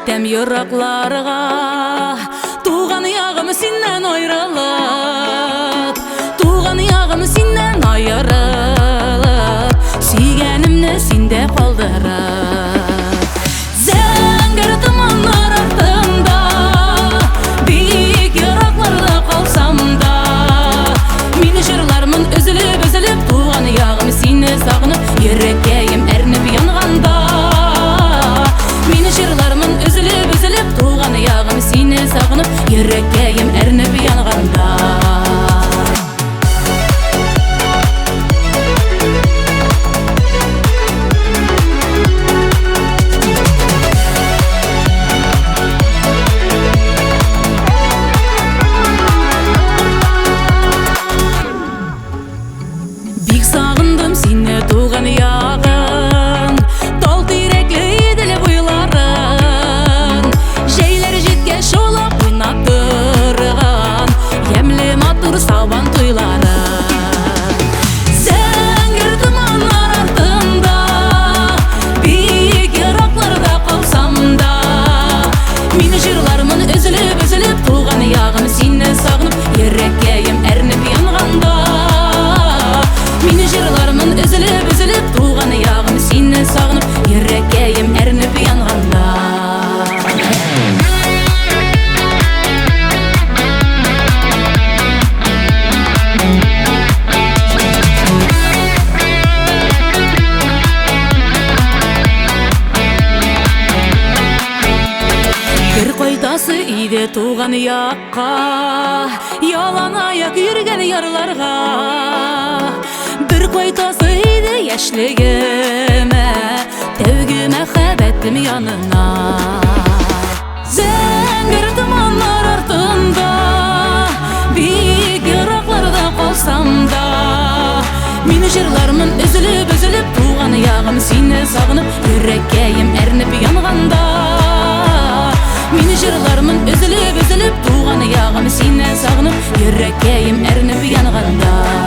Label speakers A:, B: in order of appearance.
A: Кеттем йыракlarga, туган ягым синнен айрылып, туган ягым синнен айырылып, сүйгенімні синде калдырып. Зәңгәр томаннар артында, биек йыракларда калсам да, мин җырлармын өзелеп, туган ягым сине сагынып, йөрәккәем әрнеп янганда. Мин җырлармын өзелеп, туган ягым сине сагынып, йөрәккәем әрнеп янганда. Бик сагындым сине, туган ягым, тал тирәкле иделе буйларын, җәйләр җиткәч шулап уйнап торган, ямьле матур сабан туйларын. Зәңгәр томаннар артында, биек йыракларда калсам да, мин җырлармын өзелеп, туган ягым сине сагынып, йөрәккәем әрнеп янганда. Мин җырлармын өзелеп, туган ягым сине сагынып, йөрәккәем әрнеп янганда. Бер кайтасы иде туган якка, ялан аяк йөргән ярларга. Бер кайтасы иде яшьлегемә, тәүге мәхәббәтем янына. Зәңгәр томаннар артында, биек йыракларда калсам да, мин җырлармын өзелеп, туган ягым сине сагынып, йөрәккәем әрнеп янганда. Мин җырлармын өзелеп, туган ягым сине сагынып, йөрәккәем әрнеп янганда.